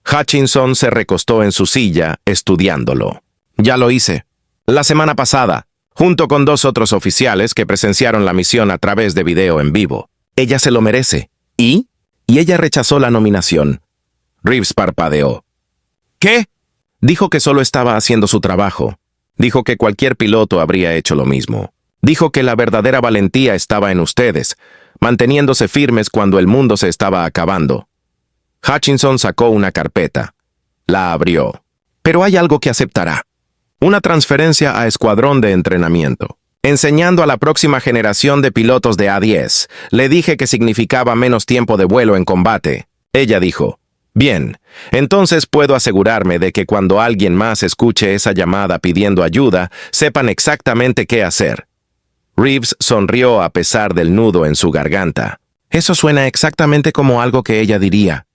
Hutchinson se recostó en su silla, estudiándolo. Ya lo hice. La semana pasada, junto con 2 otros oficiales que presenciaron la misión a través de video en vivo. Ella se lo merece. ¿Y? Y ella rechazó la nominación. Reeves parpadeó. ¿Qué? Dijo que solo estaba haciendo su trabajo. Dijo que cualquier piloto habría hecho lo mismo. Dijo que la verdadera valentía estaba en ustedes, manteniéndose firmes cuando el mundo se estaba acabando. Hutchinson sacó una carpeta. La abrió. Pero hay algo que aceptará. Una transferencia a escuadrón de entrenamiento. Enseñando a la próxima generación de pilotos de A-10. Le dije que significaba menos tiempo de vuelo en combate. Ella dijo, bien, entonces puedo asegurarme de que cuando alguien más escuche esa llamada pidiendo ayuda, sepan exactamente qué hacer. Reeves sonrió a pesar del nudo en su garganta. Eso suena exactamente como algo que ella diría.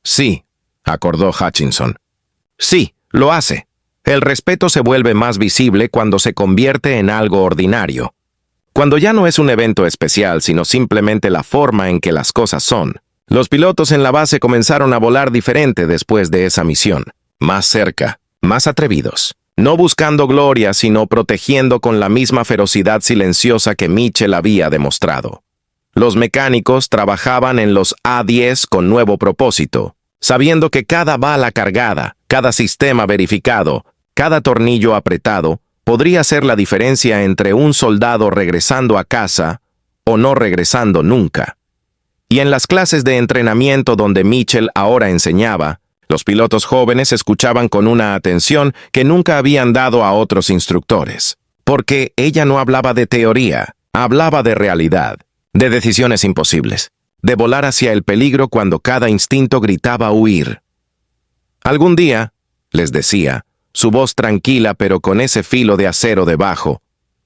Sí, acordó Hutchinson. Sí, lo hace. El respeto se vuelve más visible cuando se convierte en algo ordinario. Cuando ya no es un evento especial, sino simplemente la forma en que las cosas son. Los pilotos en la base comenzaron a volar diferente después de esa misión. Más cerca, más atrevidos. No buscando gloria, sino protegiendo con la misma ferocidad silenciosa que Mitchell había demostrado. Los mecánicos trabajaban en los A-10 con nuevo propósito, sabiendo que cada bala cargada, cada sistema verificado, cada tornillo apretado, podría ser la diferencia entre un soldado regresando a casa o no regresando nunca. Y en las clases de entrenamiento donde Mitchell ahora enseñaba, los pilotos jóvenes escuchaban con una atención que nunca habían dado a otros instructores. Porque ella no hablaba de teoría, hablaba de realidad, de decisiones imposibles, de volar hacia el peligro cuando cada instinto gritaba huir. Algún día, les decía, su voz tranquila pero con ese filo de acero debajo,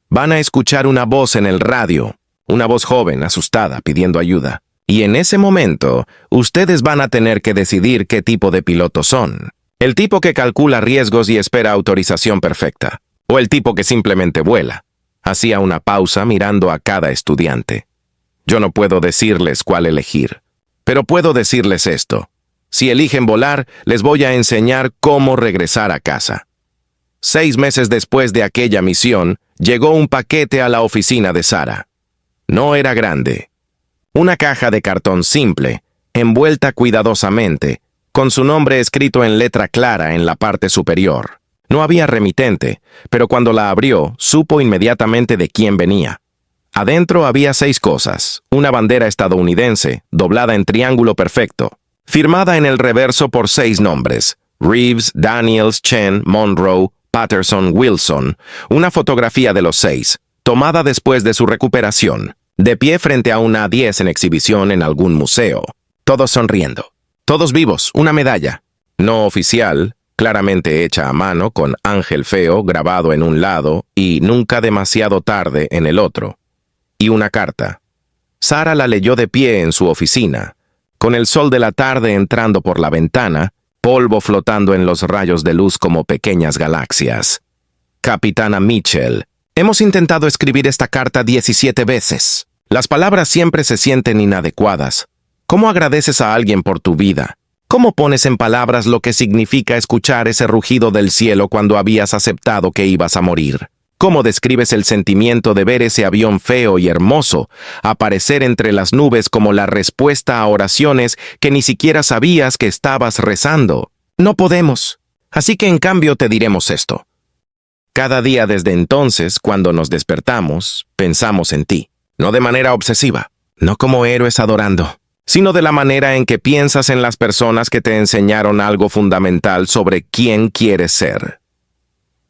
van a escuchar una voz en el radio, una voz joven, asustada, pidiendo ayuda. Y en ese momento, ustedes van a tener que decidir qué tipo de piloto son. El tipo que calcula riesgos y espera autorización perfecta. O el tipo que simplemente vuela. Hacía una pausa mirando a cada estudiante. Yo no puedo decirles cuál elegir. Pero puedo decirles esto. Si eligen volar, les voy a enseñar cómo regresar a casa. 6 meses después de aquella misión, llegó un paquete a la oficina de Sarah. No era grande. Una caja de cartón simple, envuelta cuidadosamente, con su nombre escrito en letra clara en la parte superior. No había remitente, pero cuando la abrió, supo inmediatamente de quién venía. Adentro había 6 cosas, una bandera estadounidense, doblada en triángulo perfecto, firmada en el reverso por 6 nombres, Reeves, Daniels, Chen, Monroe, Patterson, Wilson, una fotografía de los 6, tomada después de su recuperación, de pie frente a una A-10 en exhibición en algún museo. Todos sonriendo. Todos vivos, una medalla. No oficial, claramente hecha a mano con Ángel Feo grabado en un lado y Nunca demasiado tarde en el otro. Y una carta. Sarah la leyó de pie en su oficina, con el sol de la tarde entrando por la ventana, polvo flotando en los rayos de luz como pequeñas galaxias. Capitana Mitchell, hemos intentado escribir esta carta 17 veces. Las palabras siempre se sienten inadecuadas. ¿Cómo agradeces a alguien por tu vida? ¿Cómo pones en palabras lo que significa escuchar ese rugido del cielo cuando habías aceptado que ibas a morir? ¿Cómo describes el sentimiento de ver ese avión feo y hermoso aparecer entre las nubes como la respuesta a oraciones que ni siquiera sabías que estabas rezando? No podemos. Así que en cambio te diremos esto. Cada día desde entonces, cuando nos despertamos, pensamos en ti. No de manera obsesiva, no como héroes adorando, sino de la manera en que piensas en las personas que te enseñaron algo fundamental sobre quién quieres ser.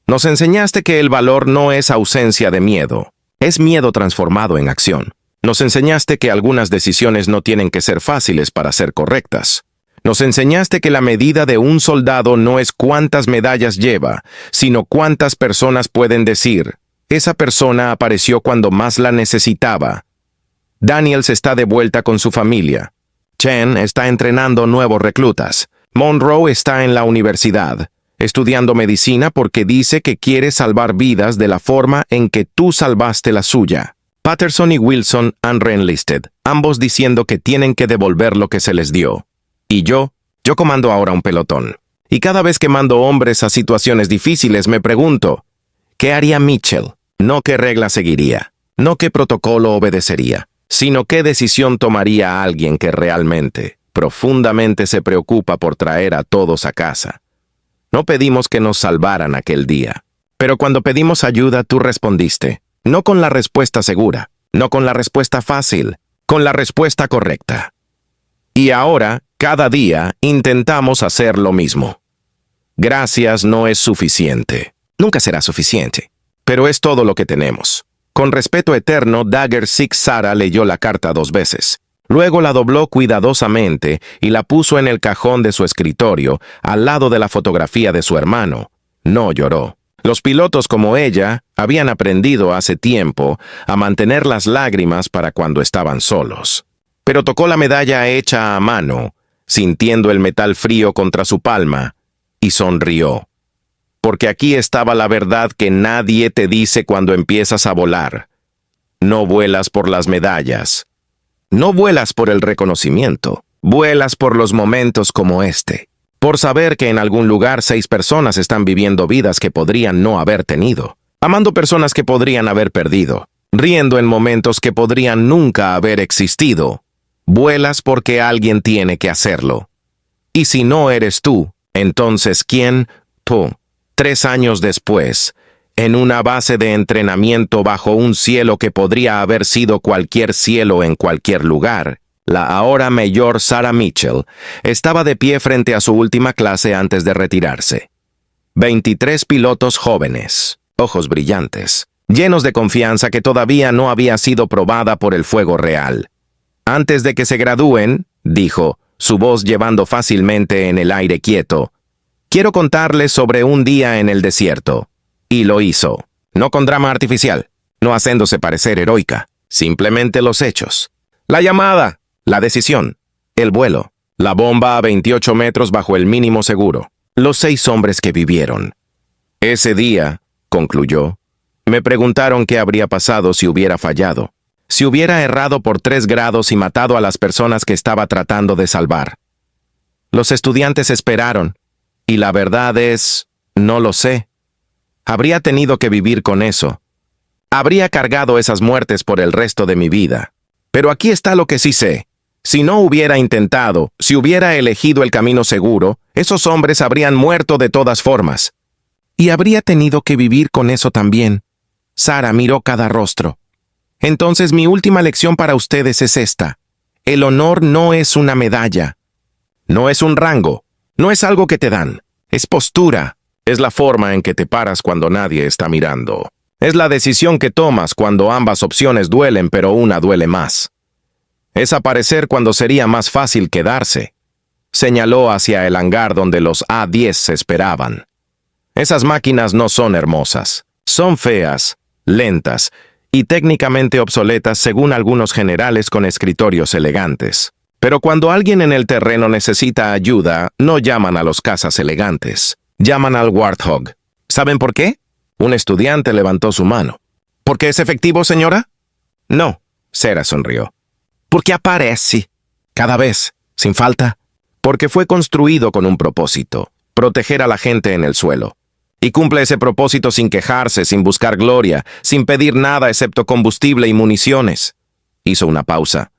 Nos enseñaste que el valor no es ausencia de miedo, es miedo transformado en acción. Nos enseñaste que algunas decisiones no tienen que ser fáciles para ser correctas. Nos enseñaste que la medida de un soldado no es cuántas medallas lleva, sino cuántas personas pueden decir, esa persona apareció cuando más la necesitaba. Daniels está de vuelta con su familia. Chen está entrenando nuevos reclutas. Monroe está en la universidad, estudiando medicina porque dice que quiere salvar vidas de la forma en que tú salvaste la suya. Patterson y Wilson han reenlisted, ambos diciendo que tienen que devolver lo que se les dio. Y yo comando ahora un pelotón. Y cada vez que mando hombres a situaciones difíciles me pregunto, ¿qué haría Mitchell? No qué regla seguiría, no qué protocolo obedecería, sino qué decisión tomaría alguien que realmente, profundamente se preocupa por traer a todos a casa. No pedimos que nos salvaran aquel día, pero cuando pedimos ayuda tú respondiste, no con la respuesta segura, no con la respuesta fácil, con la respuesta correcta. Y ahora, cada día, intentamos hacer lo mismo. Gracias no es suficiente. Nunca será suficiente. Pero es todo lo que tenemos. Con respeto eterno, Dagger Six Sarah leyó la carta 2 veces. Luego la dobló cuidadosamente y la puso en el cajón de su escritorio, al lado de la fotografía de su hermano. No lloró. Los pilotos como ella habían aprendido hace tiempo a mantener las lágrimas para cuando estaban solos. Pero tocó la medalla hecha a mano, sintiendo el metal frío contra su palma, y sonrió. Porque aquí estaba la verdad que nadie te dice cuando empiezas a volar. No vuelas por las medallas. No vuelas por el reconocimiento. Vuelas por los momentos como este. Por saber que en algún lugar 6 personas están viviendo vidas que podrían no haber tenido. Amando personas que podrían haber perdido. Riendo en momentos que podrían nunca haber existido. Vuelas porque alguien tiene que hacerlo. Y si no eres tú, entonces ¿quién? Tú. 3 años después, en una base de entrenamiento bajo un cielo que podría haber sido cualquier cielo en cualquier lugar, la ahora mayor Sarah Mitchell estaba de pie frente a su última clase antes de retirarse. 23 pilotos jóvenes, ojos brillantes, llenos de confianza que todavía no había sido probada por el fuego real. Antes de que se gradúen, dijo, su voz llevando fácilmente en el aire quieto, quiero contarles sobre un día en el desierto. Y lo hizo, no con drama artificial, no haciéndose parecer heroica, simplemente los hechos. La llamada, la decisión, el vuelo, la bomba a 28 metros bajo el mínimo seguro, los 6 hombres que vivieron. Ese día, concluyó, me preguntaron qué habría pasado si hubiera fallado. Si hubiera errado por 3 grados y matado a las personas que estaba tratando de salvar. Los estudiantes esperaron, y la verdad es, no lo sé. Habría tenido que vivir con eso. Habría cargado esas muertes por el resto de mi vida. Pero aquí está lo que sí sé. Si no hubiera intentado, si hubiera elegido el camino seguro, esos hombres habrían muerto de todas formas. Y habría tenido que vivir con eso también. Sarah miró cada rostro. Entonces mi última lección para ustedes es esta. El honor no es una medalla. No es un rango. No es algo que te dan. Es postura. Es la forma en que te paras cuando nadie está mirando. Es la decisión que tomas cuando ambas opciones duelen pero una duele más. Es aparecer cuando sería más fácil quedarse. Señaló hacia el hangar donde los A-10 se esperaban. Esas máquinas no son hermosas. Son feas, lentas y técnicamente obsoletas según algunos generales con escritorios elegantes. Pero cuando alguien en el terreno necesita ayuda, no llaman a los cazas elegantes. Llaman al Warthog. ¿Saben por qué? Un estudiante levantó su mano. ¿Por qué es efectivo, señora? No, Sarah sonrió. Porque aparece. Cada vez, sin falta. Porque fue construido con un propósito. Proteger a la gente en el suelo. Y cumple ese propósito sin quejarse, sin buscar gloria, sin pedir nada excepto combustible y municiones. Hizo una pausa.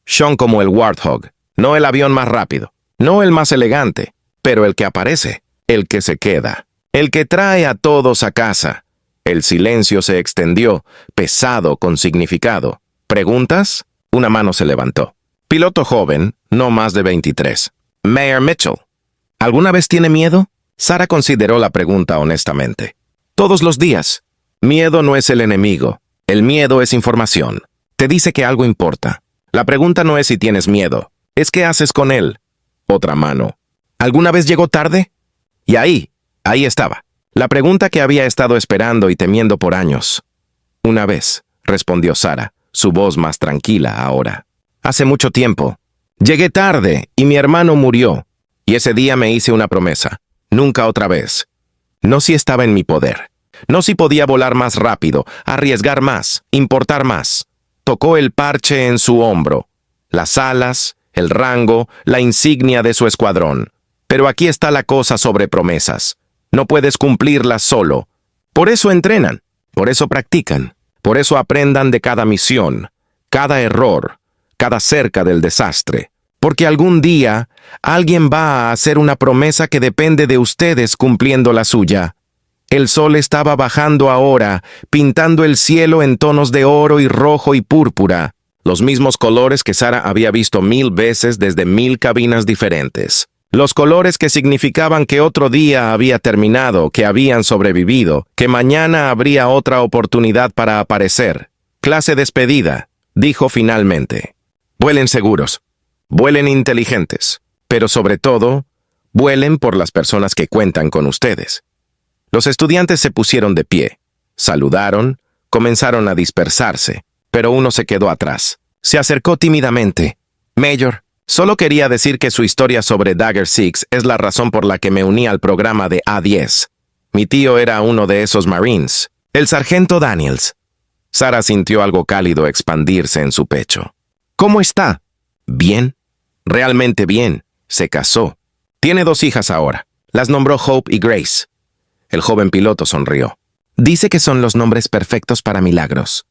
Sean como el Warthog, no el avión más rápido, no el más elegante, pero el que aparece, el que se queda, el que trae a todos a casa. El silencio se extendió, pesado, con significado. ¿Preguntas? Una mano se levantó. Piloto joven, no más de 23. Mayor Mitchell. ¿Alguna vez tiene miedo? Sarah consideró la pregunta honestamente. Todos los días. Miedo no es el enemigo. El miedo es información. Te dice que algo importa. La pregunta no es si tienes miedo. Es qué haces con él. Otra mano. ¿Alguna vez llegó tarde? Y ahí estaba. La pregunta que había estado esperando y temiendo por años. Una vez, respondió Sarah, su voz más tranquila ahora. Hace mucho tiempo. Llegué tarde y mi hermano murió. Y ese día me hice una promesa. Nunca otra vez. No si estaba en mi poder. No si podía volar más rápido, arriesgar más, importar más. Tocó el parche en su hombro. Las alas, el rango, la insignia de su escuadrón. Pero aquí está la cosa sobre promesas. No puedes cumplirlas solo. Por eso entrenan, por eso practican, por eso aprendan de cada misión, cada error, cada cerca del desastre. Porque algún día alguien va a hacer una promesa que depende de ustedes cumpliendo la suya. El sol estaba bajando ahora, pintando el cielo en tonos de oro y rojo y púrpura, los mismos colores que Sara había visto 1000 veces desde 1000 cabinas diferentes. Los colores que significaban que otro día había terminado, que habían sobrevivido, que mañana habría otra oportunidad para aparecer. Clase despedida, dijo finalmente. Vuelen seguros, vuelen inteligentes, pero sobre todo, vuelen por las personas que cuentan con ustedes. Los estudiantes se pusieron de pie, saludaron, comenzaron a dispersarse, pero uno se quedó atrás. Se acercó tímidamente. Mayor, solo quería decir que su historia sobre Dagger 6 es la razón por la que me uní al programa de A10. Mi tío era uno de esos Marines, el sargento Daniels. Sara sintió algo cálido expandirse en su pecho. ¿Cómo está? Bien. Realmente bien. Se casó. Tiene 2 hijas ahora. Las nombró Hope y Grace. El joven piloto sonrió. Dice que son los nombres perfectos para milagros.